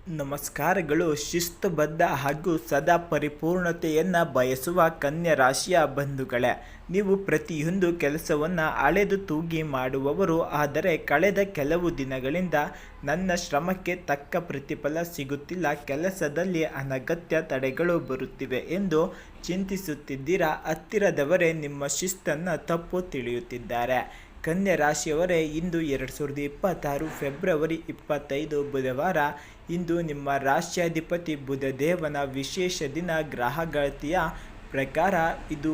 ನಮಸ್ಕಾರಗಳು. ಶಿಸ್ತುಬದ್ಧ ಹಾಗೂ ಸದಾ ಪರಿಪೂರ್ಣತೆಯನ್ನು ಬಯಸುವ ಕನ್ಯಾ ರಾಶಿಯ ಬಂಧುಗಳೇ, ನೀವು ಪ್ರತಿಯೊಂದು ಕೆಲಸವನ್ನು ಅಳೆದು ತೂಗಿ ಮಾಡುವವರು. ಆದರೆ ಕಳೆದ ಕೆಲವು ದಿನಗಳಿಂದ ನನ್ನ ಶ್ರಮಕ್ಕೆ ತಕ್ಕ ಪ್ರತಿಫಲ ಸಿಗುತ್ತಿಲ್ಲ, ಕೆಲಸದಲ್ಲಿ ಅನಗತ್ಯ ತಡೆಗಳು ಬರುತ್ತಿವೆ ಎಂದು ಚಿಂತಿಸುತ್ತಿದ್ದೀರಾ. ಹತ್ತಿರದವರೇ ನಿಮ್ಮ ಶಿಸ್ತನ್ನು ತಪ್ಪು ತಿಳಿಯುತ್ತಿದ್ದಾರೆ. ಕನ್ಯಾ ರಾಶಿಯವರೇ, ಇಂದು 2026 ಫೆಬ್ರವರಿ 25 ಬುಧವಾರ. ಇಂದು ನಿಮ್ಮ ರಾಶ್ಯಾಧಿಪತಿ ಬುಧದೇವನ ವಿಶೇಷ ದಿನ. ಗ್ರಹಗತಿಯ ಪ್ರಕಾರ ಇದು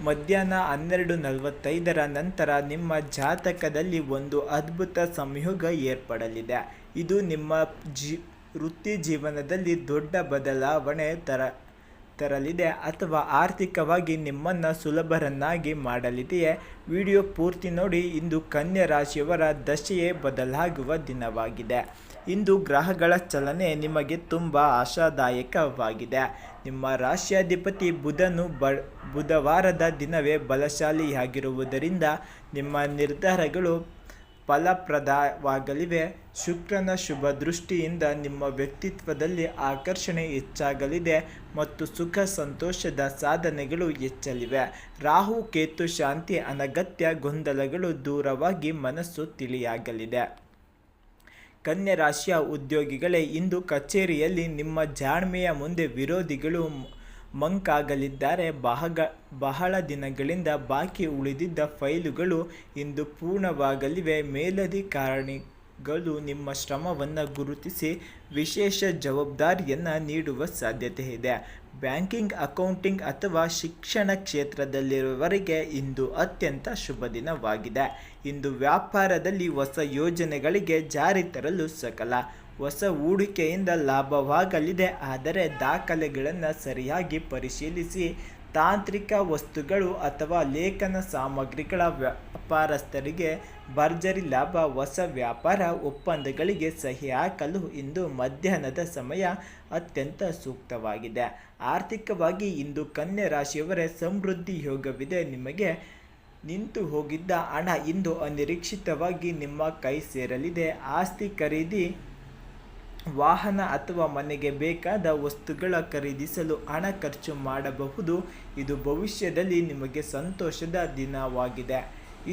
ಮಧ್ಯಾಹ್ನ 12:45 ನಂತರ ನಿಮ್ಮ ಜಾತಕದಲ್ಲಿ ಒಂದು ಅದ್ಭುತ ಸಂಯೋಗ ಏರ್ಪಡಲಿದೆ. ಇದು ನಿಮ್ಮ ವೃತ್ತಿ ಜೀವನದಲ್ಲಿ ದೊಡ್ಡ ಬದಲಾವಣೆ ತರಲಿದೆ ಅಥವಾ ಆರ್ಥಿಕವಾಗಿ ನಿಮ್ಮನ್ನು ಸುಲಭರನ್ನಾಗಿ ಮಾಡಲಿದೆಯೇ? ವಿಡಿಯೋ ಪೂರ್ತಿ ನೋಡಿ. ಇಂದು ಕನ್ಯಾ ರಾಶಿಯವರ ದಶೆಯೇ ಬದಲಾಗುವ ದಿನವಾಗಿದೆ. ಇಂದು ಗ್ರಹಗಳ ಚಲನೆ ನಿಮಗೆ ತುಂಬ ಆಶಾದಾಯಕವಾಗಿದೆ. ನಿಮ್ಮ ರಾಶ್ಯಾಧಿಪತಿ ಬುಧನು ಬುಧವಾರದ ದಿನವೇ ಬಲಶಾಲಿಯಾಗಿರುವುದರಿಂದ ನಿಮ್ಮ ನಿರ್ಧಾರಗಳು ಫಲಪ್ರದವಾಗಲಿವೆ. ಶುಕ್ರನ ಶುಭ ದೃಷ್ಟಿಯಿಂದ ನಿಮ್ಮ ವ್ಯಕ್ತಿತ್ವದಲ್ಲಿ ಆಕರ್ಷಣೆ ಹೆಚ್ಚಾಗಲಿದೆ ಮತ್ತು ಸುಖ ಸಂತೋಷದ ಸಾಧನೆಗಳು ಹೆಚ್ಚಲಿವೆ. ರಾಹು ಕೇತು ಶಾಂತಿ, ಅನಗತ್ಯ ಗೊಂದಲಗಳು ದೂರವಾಗಿ ಮನಸ್ಸು ತಿಳಿಯಾಗಲಿದೆ. ಕನ್ಯಾ ರಾಶಿಯ ಉದ್ಯೋಗಿಗಳೇ, ಇಂದು ಕಚೇರಿಯಲ್ಲಿ ನಿಮ್ಮ ಜಾಣ್ಮೆಯ ಮುಂದೆ ವಿರೋಧಿಗಳು ಮಂಕಾಗಲಿದ್ದಾರೆ. ಬಹಳ ದಿನಗಳಿಂದ ಬಾಕಿ ಉಳಿದಿದ್ದ ಫೈಲುಗಳು ಇಂದು ಪೂರ್ಣವಾಗಲಿವೆ. ಮೇಲಧಿಕಾರಿಗಳು ನಿಮ್ಮ ಶ್ರಮವನ್ನು ಗುರುತಿಸಿ ವಿಶೇಷ ಜವಾಬ್ದಾರಿಯನ್ನು ನೀಡುವ ಸಾಧ್ಯತೆ ಇದೆ. ಬ್ಯಾಂಕಿಂಗ್, ಅಕೌಂಟಿಂಗ್ ಅಥವಾ ಶಿಕ್ಷಣ ಕ್ಷೇತ್ರದಲ್ಲಿರುವವರಿಗೆ ಇಂದು ಅತ್ಯಂತ ಶುಭ ದಿನವಾಗಿದೆ. ಇಂದು ವ್ಯಾಪಾರದಲ್ಲಿ ಹೊಸ ಯೋಜನೆಗಳಿಗೆ ಜಾರಿ ತರಲು ಸಕಲ ಹೊಸ ಹೂಡಿಕೆಯಿಂದ ಲಾಭವಾಗಲಿದೆ. ಆದರೆ ದಾಖಲೆಗಳನ್ನು ಸರಿಯಾಗಿ ಪರಿಶೀಲಿಸಿ. ತಾಂತ್ರಿಕ ವಸ್ತುಗಳು ಅಥವಾ ಲೇಖನ ಸಾಮಗ್ರಿಗಳ ವ್ಯಾಪಾರಸ್ಥರಿಗೆ ಭರ್ಜರಿ ಲಾಭ. ಹೊಸ ವ್ಯಾಪಾರ ಒಪ್ಪಂದಗಳಿಗೆ ಸಹಿ ಹಾಕಲು ಇಂದು ಮಧ್ಯಾಹ್ನದ ಸಮಯ ಅತ್ಯಂತ ಸೂಕ್ತವಾಗಿದೆ. ಆರ್ಥಿಕವಾಗಿ ಇಂದು ಕನ್ಯಾ ರಾಶಿಯವರೇ ಸಮೃದ್ಧಿ ಯೋಗವಿದೆ. ನಿಮಗೆ ನಿಂತು ಹೋಗಿದ್ದ ಹಣ ಇಂದು ಅನಿರೀಕ್ಷಿತವಾಗಿ ನಿಮ್ಮ ಕೈ ಸೇರಲಿದೆ. ಆಸ್ತಿ ಖರೀದಿ, ವಾಹನ ಅಥವಾ ಮನೆಗೆ ಬೇಕಾದ ವಸ್ತುಗಳ ಖರೀದಿಸಲು ಹಣ ಖರ್ಚು ಮಾಡಬಹುದು. ಇದು ಭವಿಷ್ಯದಲ್ಲಿ ನಿಮಗೆ ಸಂತೋಷದ ದಿನವಾಗಿದೆ.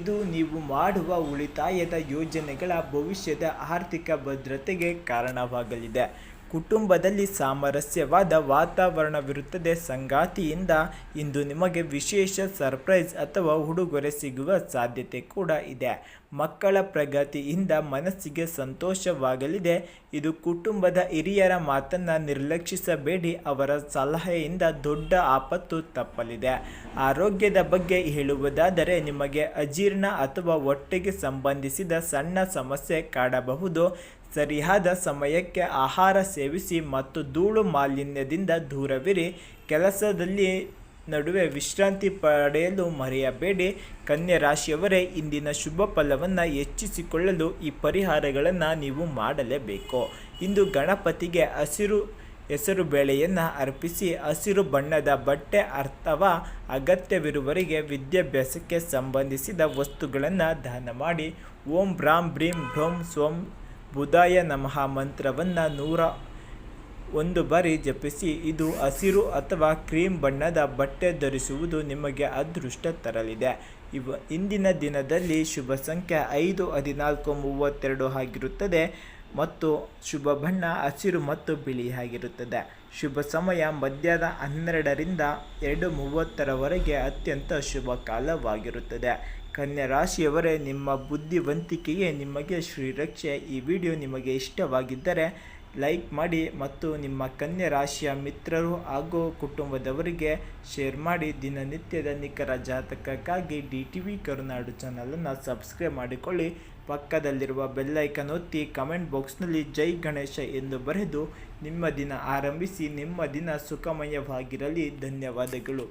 ಇದು ನೀವು ಮಾಡುವ ಉಳಿತಾಯದ ಯೋಜನೆಗಳ ಭವಿಷ್ಯದ ಆರ್ಥಿಕ ಭದ್ರತೆಗೆ ಕಾರಣವಾಗಲಿದೆ. ಕುಟುಂಬದಲ್ಲಿ ಸಾಮರಸ್ಯವಾದ ವಾತಾವರಣವಿರುತ್ತದೆ. ಸಂಗಾತಿಯಿಂದ ಇಂದು ನಿಮಗೆ ವಿಶೇಷ ಸರ್ಪ್ರೈಸ್ ಅಥವಾ ಉಡುಗೊರೆ ಸಿಗುವ ಸಾಧ್ಯತೆ ಕೂಡ ಇದೆ. ಮಕ್ಕಳ ಪ್ರಗತಿಯಿಂದ ಮನಸ್ಸಿಗೆ ಸಂತೋಷವಾಗಲಿದೆ. ಇದು ಕುಟುಂಬದ ಹಿರಿಯರ ಮಾತನ್ನು ನಿರ್ಲಕ್ಷಿಸಬೇಡಿ, ಅವರ ಸಲಹೆಯಿಂದ ದೊಡ್ಡ ಆಪತ್ತು ತಪ್ಪಲಿದೆ. ಆರೋಗ್ಯದ ಬಗ್ಗೆ ಹೇಳುವುದಾದರೆ, ನಿಮಗೆ ಅಜೀರ್ಣ ಅಥವಾ ಹೊಟ್ಟೆಗೆ ಸಂಬಂಧಿಸಿದ ಸಣ್ಣ ಸಮಸ್ಯೆ ಕಾಡಬಹುದು. ಸರಿಯಾದ ಸಮಯಕ್ಕೆ ಆಹಾರ ಸೇವಿಸಿ ಮತ್ತು ಧೂಳು ಮಾಲಿನ್ಯದಿಂದ ದೂರವಿರಿ. ಕೆಲಸದಲ್ಲಿ ನಡುವೆ ವಿಶ್ರಾಂತಿ ಪಡೆಯಲು ಮರೆಯಬೇಡಿ. ಕನ್ಯಾ ರಾಶಿಯವರೇ, ಇಂದಿನ ಶುಭ ಫಲವನ್ನು ಹೆಚ್ಚಿಸಿಕೊಳ್ಳಲು ಈ ಪರಿಹಾರಗಳನ್ನು ನೀವು ಮಾಡಲೇಬೇಕು. ಇಂದು ಗಣಪತಿಗೆ ಹಸಿರು ಹೆಸರು ಬೇಳೆಯನ್ನು ಅರ್ಪಿಸಿ. ಹಸಿರು ಬಣ್ಣದ ಬಟ್ಟೆ ಅಥವಾ ಅಗತ್ಯವಿರುವವರಿಗೆ ವಿದ್ಯಾಭ್ಯಾಸಕ್ಕೆ ಸಂಬಂಧಿಸಿದ ವಸ್ತುಗಳನ್ನು ದಾನ ಮಾಡಿ. ಓಂ ಭ್ರಾಂ ಭ್ರೀಂ ಭ್ರೌಂ ಸ್ವಂ ಬುಧಾಯ ನಮಃ ಮಂತ್ರವನ್ನು 101 ಬಾರಿ ಜಪಿಸಿ. ಇದು ಹಸಿರು ಅಥವಾ ಕ್ರೀಮ್ ಬಣ್ಣದ ಬಟ್ಟೆ ಧರಿಸುವುದು ನಿಮಗೆ ಅದೃಷ್ಟ ತರಲಿದೆ. ಇಂದಿನ ದಿನದಲ್ಲಿ ಶುಭ ಸಂಖ್ಯೆ 5, 14, 32 ಆಗಿರುತ್ತದೆ ಮತ್ತು ಶುಭ ಬಣ್ಣ ಹಸಿರು ಮತ್ತು ಬಿಳಿಯಾಗಿರುತ್ತದೆ. ಶುಭ ಸಮಯ ಮಧ್ಯಾಹ್ನ 12ರಿಂದ 2:30 ಅತ್ಯಂತ ಶುಭ ಕಾಲವಾಗಿರುತ್ತದೆ. ಕನ್ಯಾ ರಾಶಿಯವರೇ, ನಿಮ್ಮ ಬುದ್ಧಿವಂತಿಕೆಯೇ ನಿಮಗೆ ಶ್ರೀರಕ್ಷೆ. ಈ ವಿಡಿಯೋ ನಿಮಗೆ ಇಷ್ಟವಾಗಿದ್ದರೆ ಲೈಕ್ ಮಾಡಿ ಮತ್ತು ನಿಮ್ಮ ಕನ್ಯಾ ರಾಶಿಯ ಮಿತ್ರರು ಹಾಗೂ ಕುಟುಂಬದವರಿಗೆ ಶೇರ್ ಮಾಡಿ. ದಿನನಿತ್ಯದ ನಿಖರ ಜಾತಕಕ್ಕಾಗಿ DTV ಕರುನಾಡು ಚಾನಲನ್ನು ಸಬ್ಸ್ಕ್ರೈಬ್ ಮಾಡಿಕೊಳ್ಳಿ. ಪಕ್ಕದಲ್ಲಿರುವ ಬೆಲ್ಲೈಕನ್ ಒತ್ತಿ. ಕಮೆಂಟ್ ಬಾಕ್ಸ್ನಲ್ಲಿ ಜೈ ಗಣೇಶ ಎಂದು ಬರೆದು ನಿಮ್ಮ ದಿನ ಆರಂಭಿಸಿ. ನಿಮ್ಮ ದಿನ ಸುಖಮಯವಾಗಿರಲಿ. ಧನ್ಯವಾದಗಳು.